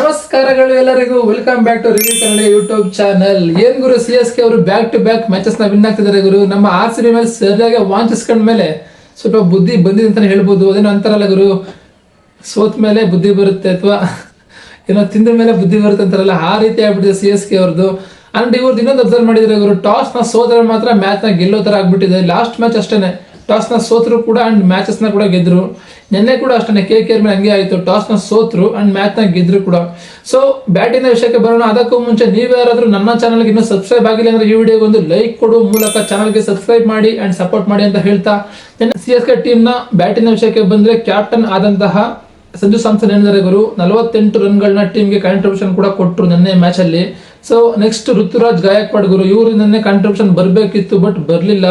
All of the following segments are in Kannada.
ನಮಸ್ಕಾರಗಳು ಎಲ್ಲರಿಗೂ, welcome back to review Kannada YouTube channel. ಏನ್ ಗುರು, CSK ಅವರು ಬ್ಯಾಕ್ ಟು ಬ್ಯಾಕ್ ಮ್ಯಾಚಸ್ ನ ವಿನ್ ಆಗ್ತಿದ್ದಾರೆ ಗುರು. ನಮ್ಮ RCB ಮೇಲೆ ಸರಿಯಾಗಿ ವಾಂಚಿಸ್ಕೊಂಡ ಮೇಲೆ ಸ್ವಲ್ಪ ಬುದ್ಧಿ ಬಂದಿದೆ ಅಂತಾನೆ ಹೇಳ್ಬೋದು. ಅದೇನೋ ಅಂತಾರಲ್ಲ ಗುರು, ಸೋತ್ ಮೇಲೆ ಬುದ್ಧಿ ಬರುತ್ತೆ ಅಥವಾ ಏನೋ ತಿಂದ ಮೇಲೆ ಬುದ್ಧಿ ಬರುತ್ತೆ ಅಂತಾರಲ್ಲ, ಆ ರೀತಿ ಆಗ್ಬಿಟ್ಟಿದೆ CSK ಅವ್ರದ್ದು. ಅಂಡ್ ಇವ್ರದ್ದು ಇನ್ನೊಂದು ಅಬ್ಸರ್ವ್ ಮಾಡಿದ್ರೆ ಗುರು, ಟಾಸ್ ನ ಸೋದ್ರೆ ಮಾತ್ರ ಮ್ಯಾಚ್ ನ ಗೆಲ್ಲೋ ತರ ಆಗ್ಬಿಟ್ಟಿದೆ. ಲಾಸ್ಟ್ ಮ್ಯಾಚ್ ಅಷ್ಟೇನೆ, ಟಾಸ್ ನ ಸೋತ್ರು ಕೂಡ ಅಂಡ್ ಮ್ಯಾಚಸ್ ನ ಕೂಡ ಗೆದ್ರು. ನಿನ್ನೆ ಕೂಡ ಅಷ್ಟೇ KKR ಮೇಲೆ ಹಂಗೆ ಆಯ್ತು, ಟಾಸ್ ನ ಸೋತ್ರು ಅಂಡ್ ಮ್ಯಾಚ್ ನ ಗೆದ್ರು ಕೂಡ. ಸೊ ಬ್ಯಾಟಿಂಗ್ ವಿಷಯಕ್ಕೆ ಬರೋಣ. ಅದಕ್ಕೂ ಮುಂಚೆ ನೀವು ಯಾರಾದ್ರೂ ನನ್ನ ಚಾನಲ್ಗೆ ಇನ್ನೂ ಸಬ್ಸ್ಕ್ರೈಬ್ ಆಗಿಲ್ಲ ಅಂದ್ರೆ ಈ ವಿಡಿಯೋಗೆ ಒಂದು ಲೈಕ್ ಕೊಡುವ ಮೂಲಕ ಚಾನಲ್ಗೆ ಸಬ್ಸ್ಕ್ರೈಬ್ ಮಾಡಿ ಅಂಡ್ ಸಪೋರ್ಟ್ ಮಾಡಿ ಅಂತ ಹೇಳ್ತಾ, CSK ಟೀಮ್ ನ ಬ್ಯಾಟಿಂಗ್ ವಿಷಯಕ್ಕೆ ಬಂದ್ರೆ ಕ್ಯಾಪ್ಟನ್ ಆದಂತಹ ಸಂಜು ಸ್ಯಾಮ್ಸನ್ ಏನಿದ್ದಾರೆ ಗುರು, 48 ರನ್ಗಳನ್ನ ಟೀಮ್ಗೆ ಕಾಂಟ್ರಿಬ್ಯೂಷನ್ ಕೂಡ ಕೊಟ್ಟರು ನಿನ್ನೆ ಮ್ಯಾಚ್ ಅಲ್ಲಿ. ಸೊ ನೆಕ್ಸ್ಟ್ ಋತುರಾಜ್ ಗಾಯಕ್ವಾಡ್ ಗುರು, ಇವರು ನಿನ್ನೆ ಕಾಂಟ್ರಿಬ್ಯೂಷನ್ ಬರ್ಬೇಕಿತ್ತು ಬಟ್ ಬರ್ಲಿಲ್ಲ.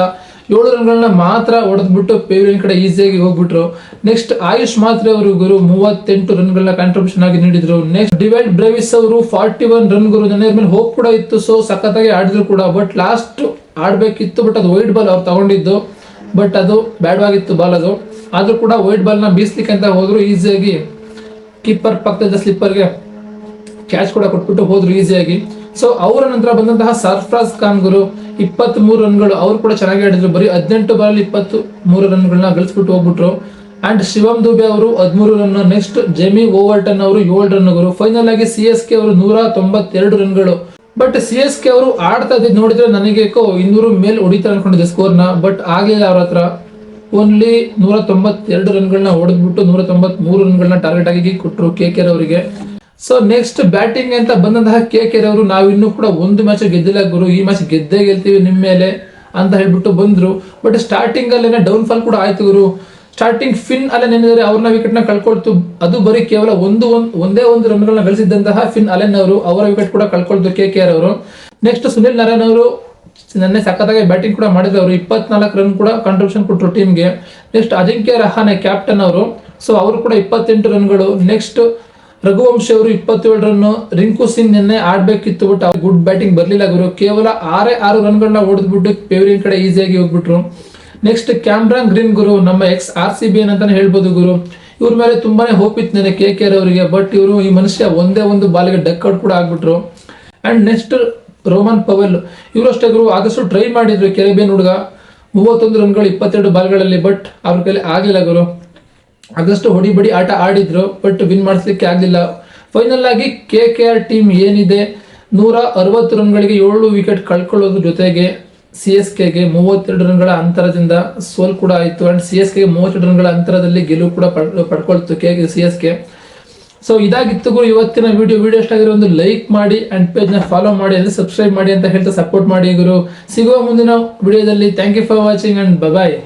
7 ರನ್ಗಳನ್ನ ಮಾತ್ರ ಹೊಡೆದ್ಬಿಟ್ಟು ಪೇವಿಲಿಯನ್ ಕಡೆ ಈಸಿಯಾಗಿ ಹೋಗ್ಬಿಟ್ರು. ನೆಕ್ಸ್ಟ್ ಆಯುಷ್ ಮಾತ್ರೆ ಅವರು ಗುರು 38 ರನ್ಗಳನ್ನ ಕಾಂಟ್ರಿಬ್ಯೂಷನ್ ಆಗಿ ನೀಡಿದ್ರು. ನೆಕ್ಸ್ಟ್ ಡಿವೈಡ್ ಬ್ರೇವಿಸ್ ಅವರು 41 ರನ್ ಗುರು. ನನ್ನ ಮೇಲೆ ಹೋಪ್ ಕೂಡ ಇತ್ತು, ಸೊ ಸಖತ್ತಾಗಿ ಆಡಿದ್ರು ಕೂಡ. ಬಟ್ ಲಾಸ್ಟ್ ಆಡ್ಬೇಕಿತ್ತು, ಬಟ್ ಅದು ವೈಡ್ ಬಾಲ್ ಅವ್ರು ತಗೊಂಡಿದ್ದು, ಬಟ್ ಅದು ಬ್ಯಾಡ್ವಾಗಿತ್ತು ಬಾಲ್ ಅದು. ಆದ್ರೂ ಕೂಡ ವೈಡ್ ಬಾಲ್ ನ ಬೀಸ್ಲಿಕ್ಕೆ ಅಂತ ಹೋದ್ರು, ಈಸಿಯಾಗಿ ಕೀಪರ್ ಪಕ್ಕದ ಸ್ಲಿಪ್ಪರ್ಗೆ ಕ್ಯಾಚ್ ಕೂಡ ಕೊಟ್ಬಿಟ್ಟು ಹೋದ್ರು ಈಸಿಯಾಗಿ. ಸೊ ಅವರ ನಂತರ ಬಂದಂತಹ ಸರ್ಫರಾಜ್ ಖಾನ್ ಗುರು 23 ರನ್ಗಳು, ಅವ್ರು ಕೂಡ ಚೆನ್ನಾಗಿ ಆಡಿದ್ರು. ಬರೀ 18 ಬಾಲ್ 23 ರನ್ಗಳನ್ನ ಗಳಿಸ್ಬಿಟ್ಟು ಹೋಗ್ಬಿಟ್ರು. ಅಂಡ್ ಶಿವಮ್ ದುಬೆ ಅವರು 13 ರನ್. ನೆಕ್ಸ್ಟ್ ಜೆಮಿ ಓವರ್ಟನ್ ಅವರು 7 ರನ್ ಗುರು. ಫೈನಲ್ ಆಗಿ CSK ಅವರು 192 ರನ್ಗಳು. ಬಟ್ CSK ಅವರು ಆಡ್ತಾ ಇದ್ದು ನೋಡಿದ್ರೆ ನನಗೆ 200 ಮೇಲೆ ಹೊಡಿತಾರೆ ಅನ್ಕೊಂಡಿದ್ದೆ ಸ್ಕೋರ್ನ, ಬಟ್ ಆಗ್ಲಿಲ್ಲ. ಅವ್ರ ಹತ್ರ ಓನ್ಲಿ 192 ರನ್ಗಳನ್ನ ಹೊಡೆದ್ಬಿಟ್ಟು 193 ರನ್ಗಳನ್ನ ಟಾರ್ಗೆಟ್ ಆಗಿ ಕೊಟ್ಟರು KKR ಅವರಿಗೆ. ಸೊ ನೆಕ್ಸ್ಟ್ ಬ್ಯಾಟಿಂಗ್ ಅಂತ ಬಂದಂತಹ KKR ಅವರು, ನಾವು ಇನ್ನೂ ಕೂಡ ಒಂದು ಮ್ಯಾಚ್ ಗೆದ್ದಿಲ್ಲ ಗುರು, ಈ ಮ್ಯಾಚ್ ಗೆದ್ದೇ ಗೆಲ್ತೀವಿ ನಿಮ್ಮ ಮೇಲೆ ಅಂತ ಹೇಳ್ಬಿಟ್ಟು ಬಂದ್ರು. ಬಟ್ ಸ್ಟಾರ್ಟಿಂಗ್ ಅಲ್ಲೇನೆ ಡೌನ್ ಫಾಲ್ ಕೂಡ ಆಯ್ತು ಗುರು. ಸ್ಟಾರ್ಟಿಂಗ್ ಫಿನ್ ಅಲೆನ್ ಏನಿದ್ದಾರೆ ಅವ್ರನ್ನ ವಿಕೆಟ್ ನ ಕಳ್ಕೊಳ್ತು. ಅದು ಬರೀ ಕೇವಲ ಒಂದೇ ಒಂದು ರನ್ಗಳನ್ನ ಗಳಿಸಿದ್ದಂತಹ ಫಿನ್ ಅಲೆನ್ ಅವರು, ಅವರ ವಿಕೆಟ್ ಕೂಡ ಕಳ್ಕೊಳ್ತು KKR ಅವರು. ನೆಕ್ಸ್ಟ್ ಸುನಿಲ್ ನಾರಾಯಣ್ ಅವರು ನೆನ್ನೆ ಸಖತ್ತಾಗಿ ಬ್ಯಾಟಿಂಗ್ ಕೂಡ ಮಾಡಿದ್ರು. ಅವರು 24 ರನ್ ಕೂಡ ಕಾಂಟ್ರಿಬ್ಯೂಷನ್ ಕೊಟ್ಟರು ಟೀಮ್ಗೆ. ನೆಕ್ಸ್ಟ್ ಅಜಿಂಕ್ಯ ರಹಾನೆ ಕ್ಯಾಪ್ಟನ್ ಅವರು, ಸೊ ಅವರು ಕೂಡ 28 ರನ್ಗಳು. ನೆಕ್ಸ್ಟ್ ರಘುವಂಶಿ ಅವರು 27 ರನ್. ರಿಂಕು ಸಿಂಗ್ ನಿನ್ನೆ ಆಡ್ಬೇಕಿತ್ತು, ಬಟ್ ಅವ್ರು ಗುಡ್ ಬ್ಯಾಟಿಂಗ್ ಬರ್ಲಿಲ್ಲ ಗುರು. ಕೇವಲ 6 ರನ್ಗಳನ್ನ ಹೊಡೆದ್ಬಿಟ್ಟು ಪೇವಿಲಿಯನ್ ಕಡೆ ಈಸಿಯಾಗಿ ಹೋಗ್ಬಿಟ್ರು. ನೆಕ್ಸ್ಟ್ ಕ್ಯಾಮ್ರಾನ್ ಗ್ರೀನ್ ಗುರು, ನಮ್ಮ RCB ಅಂತಾನೆ ಹೇಳ್ಬೋದು ಗುರು. ಇವ್ರ ಮೇಲೆ ತುಂಬಾನೇ ಹೋಪ್ ಇತ್ತು ನೆನ್ನೆ KKR ಅವರಿಗೆ, ಬಟ್ ಇವರು ಈ ಮನುಷ್ಯ ಒಂದೇ ಒಂದು ಬಾಲಿಗೆ ಡಕ್ ಔಟ್ ಕೂಡ ಆಗ್ಬಿಟ್ರು. ಅಂಡ್ ನೆಕ್ಸ್ಟ್ ರೋಮನ್ ಪವೆಲ್, ಇವರು ಅಷ್ಟೇ ಗುರು, ಆದಷ್ಟು ಟ್ರೈ ಮಾಡಿದ್ರು ಕೆರೆಬಿಯನ್ ಹುಡುಗ, 31 ರನ್ಗಳು 22 ಬಾಲ್ಗಳಲ್ಲಿ, ಬಟ್ ಅವ್ರ ಕೈಲಿ ಆಗ್ಲಿಲ್ಲ ಗುರು. ಆದಷ್ಟು ಹೊಡಿಬಡಿ ಆಟ ಆಡಿದ್ರು, ಬಟ್ ವಿನ್ ಮಾಡಿಸ್ಲಿಕ್ಕೆ ಆಗ್ಲಿಲ್ಲ. ಫೈನಲ್ ಆಗಿ KKR ಟೀಮ್ ಏನಿದೆ 160 ರನ್ಗಳಿಗೆ 7 ವಿಕೆಟ್ ಕಳ್ಕೊಳ್ಳೋದ್ರ ಜೊತೆಗೆ CSKಗೆ 32 ರನ್ಗಳ ಅಂತರದಿಂದ ಸೋಲ್ ಕೂಡ ಆಯ್ತು. ಅಂಡ್ CSKಗೆ 32 ರನ್ಗಳ ಅಂತರದಲ್ಲಿ ಗೆಲುವು ಕೂಡ ಪಡ್ಕೊಳ್ತು CSK. ಸೊ ಇದಾಗಿತ್ತು ಗುರು ಇವತ್ತಿನ ವಿಡಿಯೋ ಇಷ್ಟ ಆಗಿರೋ ಒಂದು ಲೈಕ್ ಮಾಡಿ ಅಂಡ್ ಪೇಜ್ ನ ಫಾಲೋ ಮಾಡಿ, ಅಂದ್ರೆ ಸಬ್ಸ್ಕ್ರೈಬ್ ಮಾಡಿ ಅಂತ ಹೇಳ್ತಾ ಸಪೋರ್ಟ್ ಮಾಡಿ ಗುರು. ಸಿಗುವ ಮುಂದಿನ ವಿಡಿಯೋದಲ್ಲಿ. Thank you for watching and bye.